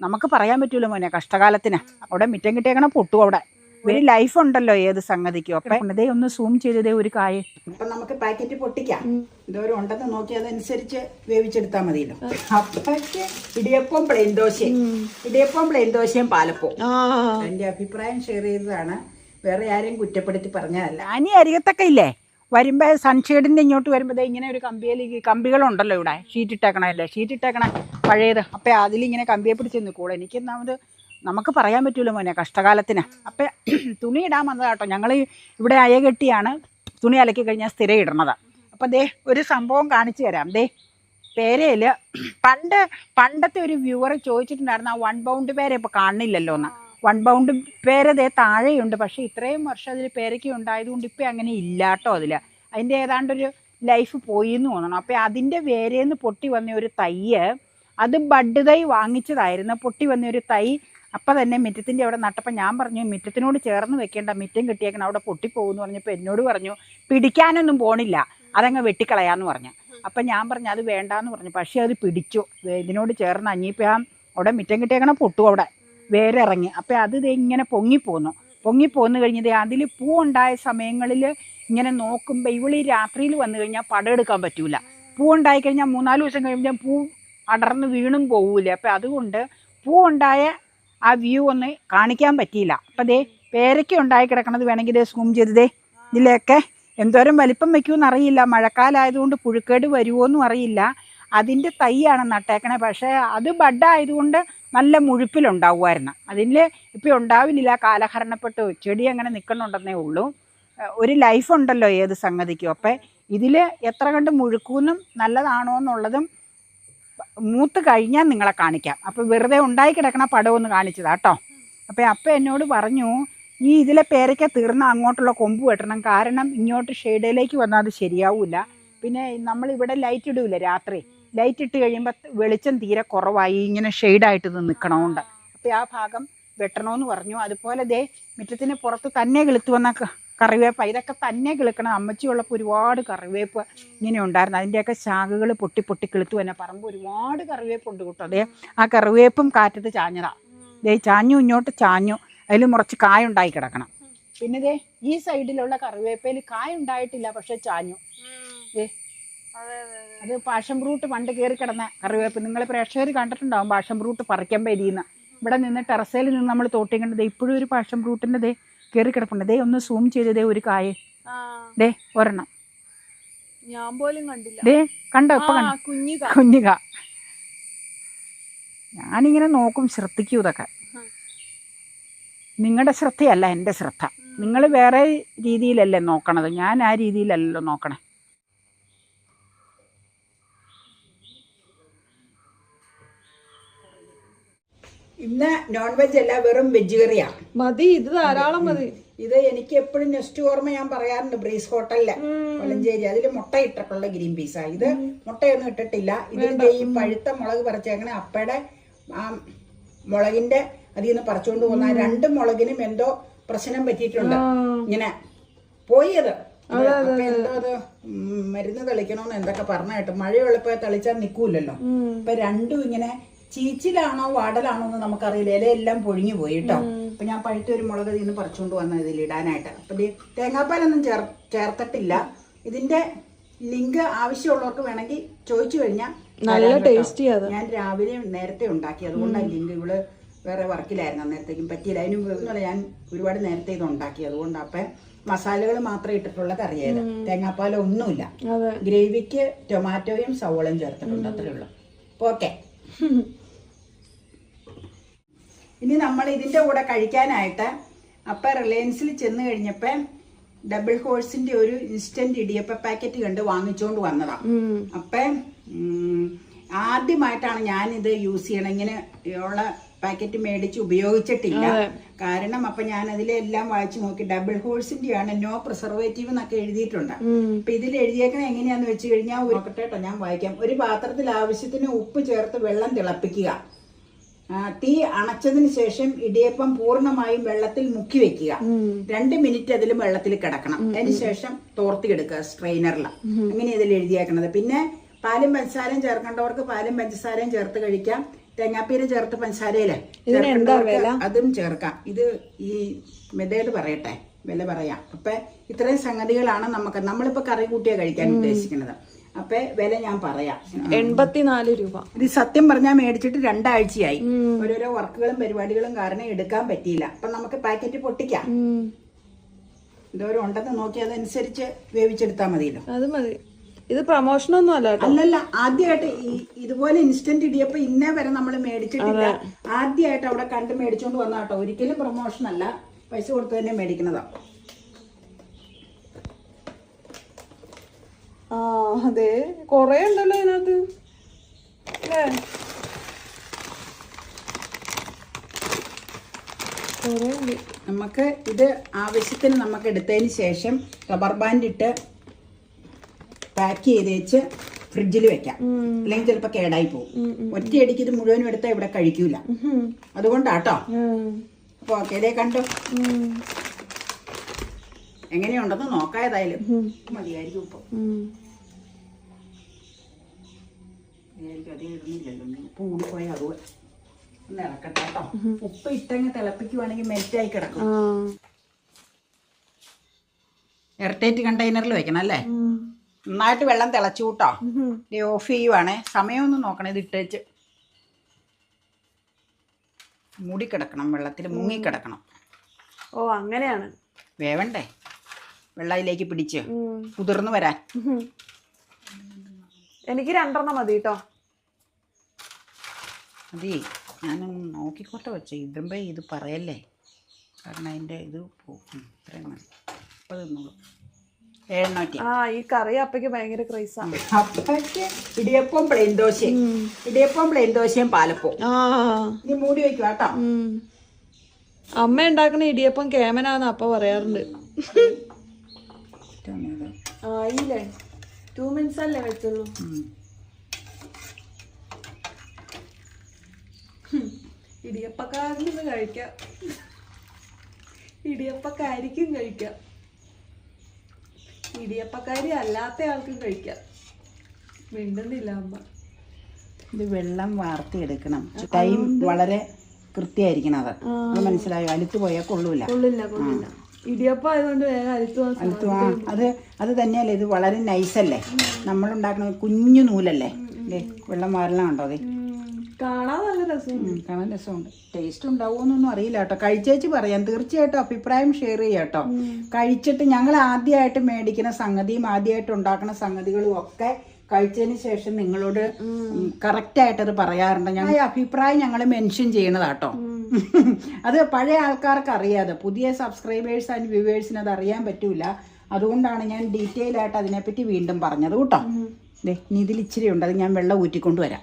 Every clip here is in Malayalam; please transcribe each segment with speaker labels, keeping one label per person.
Speaker 1: നമുക്ക് പറയാൻ പറ്റൂല മോനെ, കഷ്ടകാലത്തിന് അവിടെ മിറ്റം കിട്ടിയേക്കണ പൊട്ടും. അവിടെ ഒരു ലൈഫ് ഉണ്ടല്ലോ ഏത് സംഗതിക്കും. അപ്പൊ ഇതേ ഒന്ന് സൂം ചെയ്തതേ ഒരു കായ. അപ്പൊ നമുക്ക് പാക്കറ്റ് പൊട്ടിക്കാം. എന്തോരം ഉണ്ടെന്ന് നോക്കി അതനുസരിച്ച് വേവിച്ചെടുത്താൽ മതിയല്ലോ. അപ്പൊക്ക് ഇടിയപ്പം പ്ലെയിൻ ദോശയും പാലപ്പവും. എന്റെ അഭിപ്രായം ഷെയർ ചെയ്തതാണ്, വേറെ ആരെയും കുറ്റപ്പെടുത്തി പറഞ്ഞതല്ല. അനി അരികത്തൊക്കെ ഇല്ലേ വരുമ്പോ സൺഷെയ്ഡിന്റെ ഇങ്ങോട്ട് വരുമ്പോ ഇങ്ങനെ ഒരു കമ്പികളുണ്ടല്ലോ ഇവിടെ, ഷീറ്റ് ഇട്ടേക്കണ പഴയത്. അപ്പൊ അതിലിങ്ങനെ കമ്പിയെ പിടിച്ച് നിൽക്കൂടെ. എനിക്കൊന്നാമത് നമുക്ക് പറയാൻ പറ്റൂല മോനെ, കഷ്ടകാലത്തിന്. അപ്പം തുണി ഇടാൻ വന്നതാ കേട്ടോ. ഞങ്ങൾ ഇവിടെ അയ കെട്ടിയാണ് തുണി അലക്കി കഴിഞ്ഞാൽ സ്ഥിരം ഇടണത്. അപ്പം ദേ ഒരു സംഭവം കാണിച്ചു തരാം. ദേ പേരയിൽ പണ്ടത്തെ ഒരു വ്യൂവർ ചോദിച്ചിട്ടുണ്ടായിരുന്നു, ആ 1 പൗണ്ട് പേര ഇപ്പോൾ കാണുന്നില്ലല്ലോ എന്ന്. 1 പൗണ്ട് പേര ദേ താഴെയുണ്ട്, പക്ഷേ ഇത്രയും വർഷം അതിൽ പേരയ്ക്ക് ഉണ്ടായതുകൊണ്ട് ഇപ്പം അങ്ങനെ ഇല്ലാട്ടോ. അതിൻ്റെ ഏതാണ്ടൊരു ലൈഫ് പോയി എന്ന് തോന്നണം. അപ്പം അതിൻ്റെ വേരേന്ന് പൊട്ടി വന്ന ഒരു തൈയ്, അത് ബഡ് തൈ വാങ്ങിച്ചതായിരുന്നു. പൊട്ടി വന്ന ഒരു തൈ അപ്പം തന്നെ മുറ്റത്തിൻ്റെ അവിടെ നട്ടപ്പോൾ ഞാൻ പറഞ്ഞു മുറ്റത്തിനോട് ചേർന്ന് വെക്കേണ്ട, മുറ്റം കെട്ടിയേക്കണം, അവിടെ പൊട്ടിപ്പോകുമെന്ന് പറഞ്ഞപ്പോൾ എന്നോട് പറഞ്ഞു പിടിക്കാനൊന്നും പോണില്ല, അതങ്ങ് വെട്ടിക്കളയാന്ന് പറഞ്ഞു. അപ്പം ഞാൻ പറഞ്ഞു അത് വേണ്ടാന്ന് പറഞ്ഞു. പക്ഷേ അത് പിടിച്ചു, ഇതിനോട് ചേർന്ന് അഞ്ഞിപ്പോൾ അവിടെ മുറ്റം കെട്ടിയേക്കണം പൊട്ടും. അവിടെ വേറെ ഇറങ്ങി. അപ്പം അത് ഇങ്ങനെ പൊങ്ങിപ്പോന്നു കഴിഞ്ഞത് അതിൽ പൂ ഉണ്ടായ സമയങ്ങളിൽ ഇങ്ങനെ നോക്കുമ്പോൾ ഇവളീ രാത്രിയിൽ വന്നു കഴിഞ്ഞാൽ പടം എടുക്കാൻ പറ്റൂല. പൂ ഉണ്ടായി കഴിഞ്ഞാൽ 3-4 ദിവസം കഴിയുമ്പോൾ പൂ അടർന്ന് വീണും പോവില്ല. അപ്പം അതുകൊണ്ട് പൂ ഉണ്ടായ ആ വ്യൂ ഒന്ന് കാണിക്കാൻ പറ്റിയില്ല. അപ്പം ദേ പേരയ്ക്ക ഉണ്ടായി കിടക്കണത് വേണമെങ്കിൽ ഇതേ സൂം ചെയ്തതേ ഇതിലേക്ക് എന്തോരം വലിപ്പം വയ്ക്കുമെന്ന് അറിയില്ല. മഴക്കാലമായതുകൊണ്ട് പുഴുക്കേട് വരുമോയെന്നും അറിയില്ല. അതിൻ്റെ തൈയാണ് നട്ടേക്കണേ. പക്ഷേ അത് ബഡായതുകൊണ്ട് നല്ല മുഴുപ്പിലുണ്ടാവുമായിരുന്നു. അതിൽ ഇപ്പം ഉണ്ടാവില്ല, കാലഹരണപ്പെട്ട് ചെടി അങ്ങനെ നിൽക്കണുണ്ടെന്നേ ഉള്ളൂ. ഒരു ലൈഫ് ഉണ്ടല്ലോ ഏത് സംഗതിക്കും. അപ്പം ഇതിൽ എത്ര കണ്ട് മുഴുക്കൂന്നും നല്ലതാണോ എന്നുള്ളതും മൂത്ത് കഴിഞ്ഞാൽ നിങ്ങളെ കാണിക്കാം. അപ്പോൾ വെറുതെ ഉണ്ടായി കിടക്കണ പടമൊന്ന് കാണിച്ചതാ കേട്ടോ. അപ്പം എന്നോട് പറഞ്ഞു ഈ ഇതിലെ പേരയ്ക്ക തീർന്ന അങ്ങോട്ടുള്ള കൊമ്പ് വെട്ടണം, കാരണം ഇങ്ങോട്ട് ഷെയ്ഡിലേക്ക് വന്നാൽ അത് ശരിയാവില്ല. പിന്നെ നമ്മളിവിടെ ലൈറ്റ് ഇടൂല, രാത്രി ലൈറ്റ് ഇട്ട് കഴിയുമ്പോൾ വെളിച്ചം തീരെ കുറവായി ഇങ്ങനെ ഷെയ്ഡായിട്ട് നിൽക്കണമുണ്ട്. അപ്പോൾ ആ ഭാഗം വെട്ടണമെന്ന് പറഞ്ഞു. അതുപോലെ ദേ മുറ്റത്തിന് പുറത്ത് തന്നെ കിളുത്ത് വന്ന കറിവേപ്പ്, ഇതൊക്കെ തന്നെ കിളുക്കണം. അമ്മച്ചിയുള്ളപ്പോൾ ഒരുപാട് കറിവേപ്പ് ഇങ്ങനെ ഉണ്ടായിരുന്നു. അതിൻ്റെയൊക്കെ ശാഖകൾ പൊട്ടി കിളുത്ത് തന്നെ പറമ്പ് ഒരുപാട് കറിവേപ്പ് ഉണ്ട് കേട്ടോ. അതേ ആ കറിവേപ്പും കാറ്റത്ത് ചാഞ്ഞതാ. ദേ ഇങ്ങോട്ട് ചാഞ്ഞു, അതിൽ മുറച്ച് കായ ഉണ്ടായി കിടക്കണം. പിന്നെ ദേ ഈ സൈഡിലുള്ള കറിവേപ്പയിൽ കായ ഉണ്ടായിട്ടില്ല, പക്ഷെ ചാഞ്ഞു. ദേ അത് പാഷൻ ഫ്രൂട്ട് പണ്ട് കയറി കിടന്ന കറിവേപ്പ്. നിങ്ങൾ പ്രേക്ഷകർ കണ്ടിട്ടുണ്ടാവും പാഷൻ ഫ്രൂട്ട് പറിക്കുമ്പോൾ എരിയുന്ന. ഇവിടെ നിന്ന് ടെറസയിൽ നിന്ന് നമ്മൾ തോട്ടിക്കണ്ടത് ഇപ്പോഴും ഒരു പാഷൻ ഫ്രൂട്ടിൻ്റെ ദേ കയറി കിടപ്പുണ്ട്. ദേ ഒന്ന് സൂം ചെയ്തതേ ഒരു കായ, ദേ ഒരെണ്ണം
Speaker 2: ഞാൻ പോലും കണ്ടില്ല.
Speaker 1: ദേ കണ്ടോ, ഇപ്പൊ കുഞ്ഞിക. ഞാനിങ്ങനെ നോക്കും, ശ്രദ്ധിക്കൂ ഇതൊക്കെ. നിങ്ങളുടെ ശ്രദ്ധയല്ല എൻ്റെ ശ്രദ്ധ. നിങ്ങൾ വേറെ രീതിയിലല്ലേ നോക്കണത്, ഞാൻ ആ രീതിയിലല്ലല്ലോ നോക്കണേ. ഇന്ന് നോൺ വെജ് അല്ല, വെറും വെജ് കറിയാണ്.
Speaker 2: മതി, ഇത് ധാരാളം മതി.
Speaker 1: ഇത് എനിക്ക് എപ്പോഴും നെക്സ്റ്റ് ഓർമ്മ ഞാൻ പറയാറുണ്ട്, ബ്രീസ് ഹോട്ടലില് കൊലഞ്ചേരി. അതിൽ മുട്ട ഇട്ടിട്ടുള്ള ഗ്രീൻ പീസാ. ഇത് മുട്ടയൊന്നും ഇട്ടിട്ടില്ല. ഇതിന്റെ ഈ പഴുത്ത മുളക് പറിച്ചേക്കണേ അപ്പയുടെ ആ മുളകിന്റെ അതിൽ നിന്ന് പറിച്ചുകൊണ്ട് പോകുന്ന 2 മുളകിനും എന്തോ പ്രശ്നം പറ്റിയിട്ടുണ്ട്. ഇങ്ങനെ പോയത് അപ്പൊ എന്തോ അത് മരുന്ന് തെളിക്കണോന്ന് എന്തൊക്കെ പറഞ്ഞ കേട്ടോ. മഴയുള്ളപ്പോ തെളിച്ചാൽ നിൽക്കൂലല്ലോ. അപ്പൊ രണ്ടും ഇങ്ങനെ ചീച്ചിലാണോ വാടലാണോ എന്ന് നമുക്കറിയില്ല. ഇലയെല്ലാം പൊഴിഞ്ഞു പോയി കേട്ടോ. അപ്പൊ ഞാൻ പഴുത്ത ഒരു മുളക് ഇതിൽ നിന്ന് പറിച്ചുകൊണ്ട് വന്നത് ഇതിലിടാനായിട്ട്. അപ്പൊ തേങ്ങാപ്പാലൊന്നും ചേർത്തിട്ടില്ല. ഇതിന്റെ ലിങ്ക് ആവശ്യമുള്ളവർക്ക് വേണമെങ്കിൽ ചോദിച്ചു കഴിഞ്ഞാൽ
Speaker 2: നല്ല ടേസ്റ്റി.
Speaker 1: ഞാൻ രാവിലെ നേരത്തെ ഉണ്ടാക്കി, അതുകൊണ്ടാണ് ലിങ്ക്. ഇവള് വേറെ വർക്കിലായിരുന്നു, അന്നേരത്തേക്കും പറ്റിയില്ല. അതിന് ഞാൻ ഒരുപാട് നേരത്തെ ഇത് ഉണ്ടാക്കി, അതുകൊണ്ട്. അപ്പം മസാലകൾ മാത്രമേ ഇട്ടിട്ടുള്ള കറിയായത്, തേങ്ങാപ്പാലോ ഒന്നുമില്ല. ഗ്രേവിക്ക് ടൊമാറ്റോയും സവോളയും ചേർത്തിട്ടുണ്ട്, അത്രേ ഉള്ളൂ. ഓക്കെ, ഇനി നമ്മൾ ഇതിൻ്റെ കൂടെ കഴിക്കാനായിട്ട് അപ്പം റിലയൻസിൽ ചെന്ന് കഴിഞ്ഞപ്പോൾ ഡബിൾ ഹോഴ്സിന്റെ ഒരു ഇൻസ്റ്റന്റ് ഇടിയപ്പ പാക്കറ്റ് കണ്ട് വാങ്ങിച്ചോണ്ട് വന്നതാണ്. അപ്പം ആദ്യമായിട്ടാണ് ഞാനിത് യൂസ് ചെയ്യണം. ഇങ്ങനെ ഉള്ള പാക്കറ്റ് മേടിച്ച് ഉപയോഗിച്ചിട്ടില്ല. കാരണം അപ്പൊ ഞാൻ അതിലെല്ലാം വായിച്ചു നോക്കി. ഡബിൾ ഹോഴ്സിന്റെ ആണ്, നോ പ്രിസർവേറ്റീവ് എന്നൊക്കെ എഴുതിയിട്ടുണ്ട്. അപ്പൊ ഇതിൽ എഴുതിയേക്കണ എങ്ങനെയാന്ന് വെച്ച് കഴിഞ്ഞാൽ, കേട്ടോ ഞാൻ വായിക്കാം. ഒരു പാത്രത്തിൽ ആവശ്യത്തിന് ഉപ്പ് ചേർത്ത് വെള്ളം തിളപ്പിക്കുക. തീ അണച്ചതിന് ശേഷം ഇടിയപ്പം പൂർണ്ണമായും വെള്ളത്തിൽ മുക്കി വെക്കുക. 2 മിനിറ്റ് അതിൽ വെള്ളത്തിൽ കിടക്കണം. അതിനുശേഷം തോർത്തിയെടുക്കുക സ്ട്രെയിനറിൽ. അങ്ങനെ ഇതിൽ എഴുതിയേക്കണത്. പിന്നെ പാലും പഞ്ചസാരയും ചേർക്കേണ്ടവർക്ക് പാലും പഞ്ചസാരയും ചേർത്ത് കഴിക്കാം. തേങ്ങാപ്പീര് ചേർത്ത് പഞ്ചസാരയില്ലേ
Speaker 2: ഇതിന് എന്താ വില?
Speaker 1: അതും ചേർക്കാം. ഇത് ഈ മെതേഡ് പറയട്ടെ, വില പറയാം. അപ്പൊ ഇത്രയും സംഗതികളാണ് നമ്മളിപ്പോ കറി കൂട്ടിയാ കഴിക്കാൻ ഉദ്ദേശിക്കുന്നത്. അപ്പൊ വില ഞാൻ പറയാം.
Speaker 2: 84 രൂപ. ഇത്
Speaker 1: സത്യം പറഞ്ഞാൽ മേടിച്ചിട്ട് 2 ആഴ്ചയായി. ഓരോരോ വർക്കുകളും പരിപാടികളും കാരണം എടുക്കാൻ പറ്റിയില്ല. അപ്പൊ നമുക്ക് പാക്കറ്റ് പൊട്ടിക്കാം. എന്തോരം ഉണ്ടെന്ന് നോക്കി അതനുസരിച്ച് വേവിച്ചെടുത്താൽ മതിയല്ലോ.
Speaker 2: അത് മതി. ഇത് പ്രൊമോഷനൊന്നും അല്ല കേട്ടോ.
Speaker 1: അല്ലല്ല, ആദ്യമായിട്ട് ഇതുപോലെ ഇൻസ്റ്റന്റ് ഇടിയപ്പം ഇന്നേ വരെ നമ്മൾ മേടിച്ചിട്ടില്ല. ആദ്യമായിട്ട് അവിടെ കണ്ട് മേടിച്ചോണ്ട് വന്ന കേട്ടോ. ഒരിക്കലും പ്രൊമോഷൻ അല്ല, പൈസ കൊടുത്ത് തന്നെ മേടിക്കുന്നതാ.
Speaker 2: ആ അതെ, കൊറേ ഉണ്ടല്ലോ ഇതിനകത്ത് അല്ലേ? കൊറേ ഉണ്ട്.
Speaker 1: നമുക്ക് ഇത് ആവശ്യത്തിന് നമുക്ക് എടുത്തതിന് ശേഷം റബ്ബർ ബാൻഡ് ഇട്ട് പാക്ക് ചെയ്ത് വെച്ച് ഫ്രിഡ്ജിൽ വെക്കാം. അല്ലെങ്കിൽ ചിലപ്പോൾ കേടായി പോകും. ഒറ്റയടിക്ക് ഇത് മുഴുവനും എടുത്താൽ ഇവിടെ കഴിക്കൂല. അതുകൊണ്ടാട്ടോ. അപ്പൊ ഓക്കെ, കണ്ടോ എങ്ങനെയുണ്ടെന്ന് നോക്കായതായാലും മതിയായിരിക്കും. ഇപ്പൊ അധികം ഇടുന്നില്ലല്ലോ, ഉപ്പ് കൂടിപ്പോയ അതുപോലെ ഒന്ന് ഇളക്കട്ടെ കേട്ടോ. ഉപ്പ് ഇട്ടങ്ങ് തിളപ്പിക്കുവാണെങ്കിൽ മെൽറ്റായി കിടക്കും. എയർടൈറ്റ് കണ്ടെയ്നറിൽ വെക്കണം അല്ലേ? നന്നായിട്ട് വെള്ളം തിളച്ചു കൂട്ടോ. ഓഫ് ചെയ്യുവാണേ. സമയമൊന്നും നോക്കണം. ഇത് ഇട്ടേച്ച് മൂടിക്കിടക്കണം, വെള്ളത്തിൽ മുങ്ങിക്കിടക്കണം.
Speaker 2: ഓ അങ്ങനെയാണ്.
Speaker 1: വേവണ്ടേ? വെള്ളം അതിലേക്ക് പിടിച്ച് കുതിർന്നു വരാൻ.
Speaker 2: എനിക്ക് 2 മതി കേട്ടോ.
Speaker 1: മതി, ഞാനും നോക്കിക്കോട്ടെ വെച്ച. ഇടുമ്പോ ഇത് പറയല്ലേ, കാരണം അതിൻ്റെ ഇത് പോകും. ഇത്രയും മതി. അപ്പോൾ തിന്നോളൂ. 700.
Speaker 2: ആ ഈ കറി അപ്പയ്ക്ക് ഭയങ്കര ക്രൈസാണ്.
Speaker 1: അപ്പയ്ക്ക് ഇടിയപ്പം പ്ലെയിൻ ദോശയും, ഇടിയപ്പം പ്ലെയിൻ ദോശയും പാലപ്പവും. ഇനി മൂടി വെക്കുക കേട്ടോ.
Speaker 2: അമ്മ ഉണ്ടാക്കുന്ന ഇടിയപ്പം കേമനാന്ന് അപ്പ പറയാറുണ്ട്. ആയില്ലേ? 2 മിനിറ്റ്സ് അല്ലേ വെച്ചുള്ളൂ. ഇടിയപ്പക്കാരിൽ കഴിക്കാം, ഇടിയപ്പക്കാരിക്കും കഴിക്കാം, ഇടിയപ്പക്കാരി അല്ലാത്ത ആൾക്കും കഴിക്കാം. മിണ്ടുന്നില്ല അമ്മ.
Speaker 1: ഇത് വെള്ളം വാർത്തിയെടുക്കണം. ടൈം വളരെ കൃത്യമായിരിക്കണം. അത് മനസ്സിലായോ? അലുത്ത് പോയാൽ കൊള്ളൂല.
Speaker 2: കൊള്ളില്ല. ഇടിയപ്പം ആയതുകൊണ്ട് വേഗം അലുത്തു.
Speaker 1: അത് തന്നെയല്ലേ, ഇത് വളരെ നൈസല്ലേ. നമ്മളുണ്ടാക്കുന്ന കുഞ്ഞു നൂലല്ലേ. വെള്ളം വാരலாம் കണ്ടോ? അതെ,
Speaker 2: കാണാൻ നല്ല രസമുണ്ട്.
Speaker 1: കാണാൻ രസമുണ്ട്. ടേസ്റ്റ് ഉണ്ടാവുമെന്നൊന്നും അറിയില്ല കേട്ടോ. കഴിച്ചേച്ച് പറയാം. തീർച്ചയായിട്ടും അഭിപ്രായം ഷെയർ ചെയ്യാം കേട്ടോ. കഴിച്ചിട്ട് ഞങ്ങൾ ആദ്യമായിട്ട് മേടിക്കുന്ന സംഗതിയും ആദ്യമായിട്ട് ഉണ്ടാക്കുന്ന സംഗതികളും ഒക്കെ കഴിച്ചതിന് ശേഷം നിങ്ങളോട് കറക്റ്റായിട്ട് അത് പറയാറുണ്ട്. ഞങ്ങൾ അഭിപ്രായം ഞങ്ങൾ മെൻഷൻ ചെയ്യണതാട്ടോ. അത് പഴയ ആൾക്കാർക്ക് അറിയാതെ, പുതിയ സബ്സ്ക്രൈബേഴ്സ് ആൻഡ് വ്യൂവേഴ്സിന് അത് അറിയാൻ പറ്റൂല. അതുകൊണ്ടാണ് ഞാൻ ഡീറ്റെയിൽ ആയിട്ട് അതിനെപ്പറ്റി വീണ്ടും പറഞ്ഞത് കേട്ടോ. ദേ, ഇനി ഇതിൽ ഇച്ചിരി ഉണ്ട്. അത് ഞാൻ വെള്ളം ഊറ്റിക്കൊണ്ട് വരാം.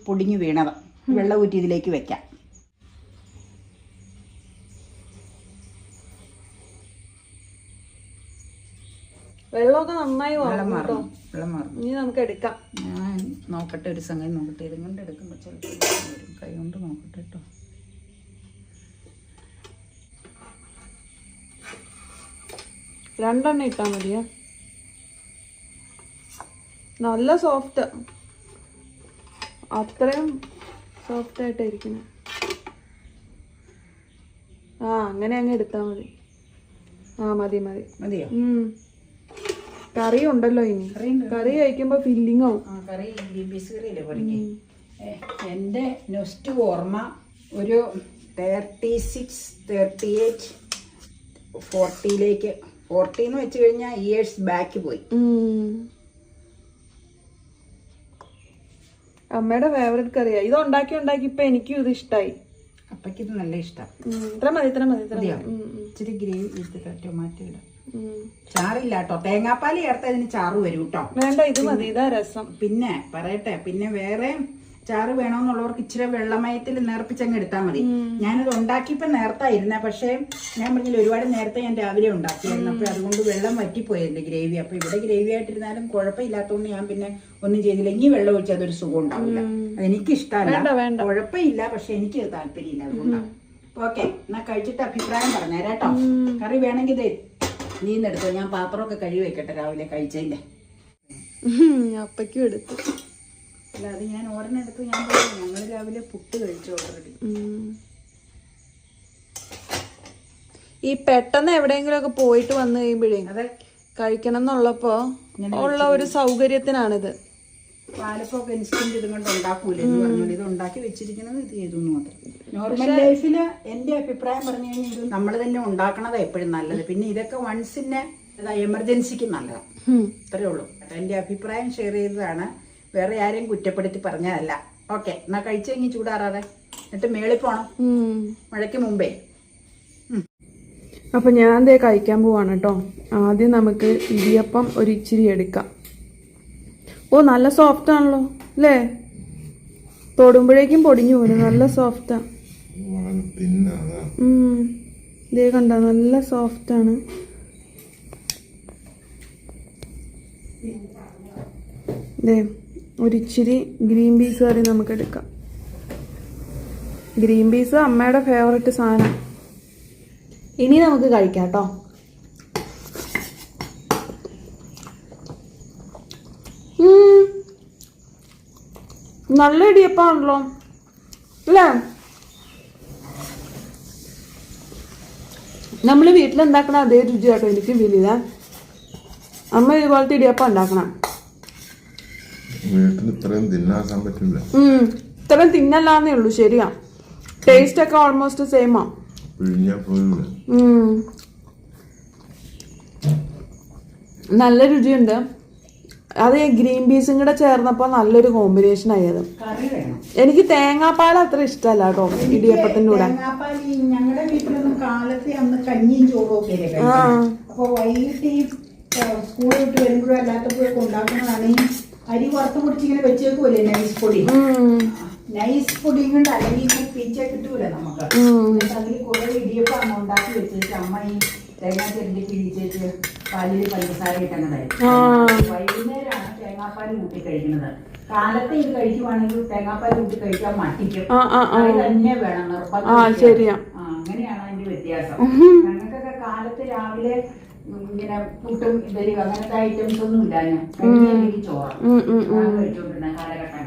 Speaker 1: പൊടിഞ്ഞു വീണത് വെള്ളം ഊറ്റി ഇതിലേക്ക് വെക്കാം.
Speaker 2: വെള്ളമൊക്കെ നന്നായി
Speaker 1: വെള്ളം മാറും.
Speaker 2: ഇനി നമുക്ക് എടുക്കാം.
Speaker 1: ഞാൻ നോക്കട്ടെ, ഒരു സംഗതി നോക്കട്ടെ. ഇതും കൊണ്ട് എടുക്കുമ്പോൾ ചിലപ്പോൾ കൈ കൊണ്ട് നോക്കട്ടെ കേട്ടോ.
Speaker 2: രണ്ടെണ്ണം ഇട്ടാ മതിയാ. നല്ല സോഫ്റ്റ്, അത്രയും സോഫ്റ്റ് ആയിട്ടായിരിക്കണം. അങ്ങനെ അങ്ങ് എടുത്താ മതി.
Speaker 1: മതിയോ?
Speaker 2: കറി ഉണ്ടല്ലോ, ഇനി കറി കഴിക്കുമ്പോ ഫില്ലിംഗ് ആവും.
Speaker 1: കറി ഗ്രീൻ പീസ് കറിയല്ലേ പോലെ. എൻ്റെ നെക്സ്റ്റ് ഓർമ്മ ഒരു 36, 38, 40ലേക്ക് 40 എന്ന് വെച്ച് കഴിഞ്ഞാൽ ഇയേഴ്സ് ബാക്ക് പോയി.
Speaker 2: അമ്മയുടെ ഫേവറേറ്റ് കറിയാ ഇത്. ഉണ്ടാക്കി ഇപ്പൊ എനിക്കും ഇത് ഇഷ്ടായി.
Speaker 1: അപ്പയ്ക്ക് ഇത് നല്ല ഇഷ്ടം.
Speaker 2: ഇത്ര മതി.
Speaker 1: ഇച്ചിരി ഗ്രേവി എടുത്തിട്ട് ടൊമാറ്റോ ഇടാം. ചാറില്ല കേട്ടോ. തേങ്ങാപ്പാൽ ചേർത്ത് അതിന് ചാറ് വരും കേട്ടോ.
Speaker 2: വേണ്ട, ഇത് മതി. ഇതാ രസം.
Speaker 1: പിന്നെ പറയട്ടെ, പിന്നെ വേറെ ചാറ് വേണമെന്നുള്ളവർക്ക് ഇച്ചിരി വെള്ളമയത്തിൽ നേർപ്പിച്ചങ്ങ് എടുത്താൽ മതി. ഞാനത് ഉണ്ടാക്കിയപ്പോൾ നേരത്തായിരുന്നേ. പക്ഷേ ഞാൻ പറഞ്ഞില്ല, ഒരുപാട് നേരത്തെ ഞാൻ രാവിലെ ഉണ്ടാക്കിയായിരുന്നു. അപ്പോൾ അതുകൊണ്ട് വെള്ളം വറ്റിപ്പോയി എൻ്റെ ഗ്രേവി. അപ്പോൾ ഇവിടെ ഗ്രേവി ആയിട്ടിരുന്നാലും കുഴപ്പമില്ലാത്തതുകൊണ്ട് ഞാൻ പിന്നെ ഒന്നും ചെയ്തില്ല. ഇനി വെള്ളം ഒഴിച്ചാൽ അതൊരു സുഖം ഉണ്ടാവില്ല. അതെനിക്ക് ഇഷ്ടമല്ല. കുഴപ്പമില്ല, പക്ഷെ എനിക്ക് താല്പര്യമില്ല. അതുകൊണ്ടാണ്. ഓക്കെ, എന്നാ കഴിച്ചിട്ട് അഭിപ്രായം പറഞ്ഞേരാ കേട്ടോ. കറി വേണമെങ്കിൽ ഇത് നീന്നെടുത്തോ. ഞാൻ പാത്രമൊക്കെ കഴുകി വെക്കട്ടെ രാവിലെ കഴിച്ചതിൻ്റെ.
Speaker 2: അപ്പയ്ക്കും എടുത്തു.
Speaker 1: അല്ല അത് ഞാൻ ഓരോന്നെടുത്ത് ഞാൻ പറഞ്ഞു ഞങ്ങൾ രാവിലെ പുട്ട് കഴിച്ചു ഓൾറെഡി.
Speaker 2: ഈ പെട്ടെന്ന് എവിടെയെങ്കിലും ഒക്കെ പോയിട്ട് വന്നു കഴിയുമ്പോഴേ
Speaker 1: അതെ
Speaker 2: കഴിക്കണം എന്നുള്ളപ്പോ ഉള്ള ഒരു സൗകര്യത്തിനാണിത്.
Speaker 1: പാലപ്പൊക്കെ ഇൻസ്റ്റന്റ് ഇതും കൊണ്ട് ഉണ്ടാക്കൂല എന്ന് പറഞ്ഞോളൂ. ഇത് ഉണ്ടാക്കി വെച്ചിരിക്കുന്നത് ഇത് ചെയ്തു മാത്രം. നോർമൽ ലൈഫില് എന്റെ അഭിപ്രായം പറഞ്ഞു കഴിഞ്ഞാൽ ഇത് നമ്മൾ തന്നെ ഉണ്ടാക്കണതാ എപ്പോഴും നല്ലത്. പിന്നെ ഇതൊക്കെ വൺസിന്റെ എമർജൻസിക്ക് നല്ലതാണ്. ഇത്രയേ ഉള്ളൂ. എന്റെ അഭിപ്രായം ഷെയർ ചെയ്തതാണ്, വേറെ ആരെയും കുറ്റപ്പെടുത്തി പറഞ്ഞതല്ല. ഓക്കെ, എന്നാ കഴിച്ചെങ്കിൽ ചൂടാറാതെ എന്നിട്ട് മേളിൽ പോണം മഴയ്ക്ക് മുമ്പേ.
Speaker 2: അപ്പൊ ഞാൻ ദേ കഴിക്കാൻ പോവാണ് കേട്ടോ. ആദ്യം നമുക്ക് ഇടിയപ്പം ഒരു ഇച്ചിരി എടുക്കാം. ഓ നല്ല സോഫ്റ്റ് ആണല്ലോ അല്ലേ? തൊടുമ്പോഴേക്കും പൊടിഞ്ഞു പോലും. നല്ല സോഫ്റ്റാ. ഇതേ കണ്ട നല്ല സോഫ്റ്റ് ആണ്. ദേ ഒരിച്ചിരി ഗ്രീൻ പീസ് കറി നമുക്ക് എടുക്കാം. ഗ്രീൻ പീസ് അമ്മയുടെ ഫേവററ്റ് സാധനം. ഇനി നമുക്ക് കഴിക്കാം കേട്ടോ. നല്ല ഇടിയപ്പാണല്ലോ അല്ലേ? നമ്മൾ വീട്ടിലുണ്ടാക്കണ അതേ രുചിയാട്ടോ എനിക്ക് ഫീൽ ചെയ്താ. അമ്മ ഇതുപോലത്തെ ഇടിയപ്പം ഉണ്ടാക്കണം.
Speaker 3: ഇത്രയും
Speaker 2: തിന്നല്ലാന്നേ ഉള്ളൂ. ശരിയാ, ടേസ്റ്റ് ഒക്കെ ഓൾമോസ്റ്റ് സെയിമാ. നല്ല രുചിയുണ്ട്. അത് ഗ്രീൻ പീസും കൂടെ ചേർന്നപ്പോ നല്ലൊരു കോമ്പിനേഷൻ ആയത്. എനിക്ക് തേങ്ങാപ്പാൽ അത്ര ഇഷ്ടമല്ല കേട്ടോ ഇടിയപ്പത്തിന്റെ കൂടെ.
Speaker 1: ഞങ്ങളുടെ വീട്ടിലൊന്നും കാലത്തെ അന്ന് കഞ്ഞിയും ചോറും ഒക്കെ അപ്പൊ വൈകിട്ട് ഈ സ്കൂൾ വിട്ട് വരുമ്പോഴും അല്ലാത്തപ്പോഴൊക്കെ ഉണ്ടാക്കുന്നതാണ് ഈ അരി വറുത്ത് പൊടിച്ചിങ്ങനെ വെച്ചേക്കുമല്ലേ നൈസ് പൊടി. നൈസ് പൊടിയും കൊണ്ട് അല്ലെങ്കിൽ പിച്ച കിട്ടൂല നമുക്ക്. അതിൽ കുറെ ഇടിയപ്പം ഉണ്ടാക്കി വെച്ചിട്ട് അമ്മ ഈ തേങ്ങാ ചെറിയ പിടിച്ചിട്ട് പാലിൽ പഞ്ചസാര ഇട്ടതായിരുന്നു. വൈകുന്നേരമാണ് തേങ്ങാപ്പാൽ കൂട്ടി കഴിക്കുന്നത്. കാലത്ത് ഇത് കഴിക്കുവാണെങ്കിൽ തേങ്ങാപ്പാൽ കൂട്ടി കഴിക്കാൻ മട്ടിക്കും. അത് തന്നെ വേണം നിർബന്ധം. അങ്ങനെയാണ് അതിന്റെ വ്യത്യാസം. ഞങ്ങൾക്കൊക്കെ കാലത്ത് രാവിലെ ഇങ്ങനെ പുട്ടും ഇഡലി അങ്ങനത്തെ ഐറ്റംസ് ഒന്നും ഇല്ല. ഞാൻ ചോറ് കഴിച്ചോണ്ടിരുന്ന കാലഘട്ടം.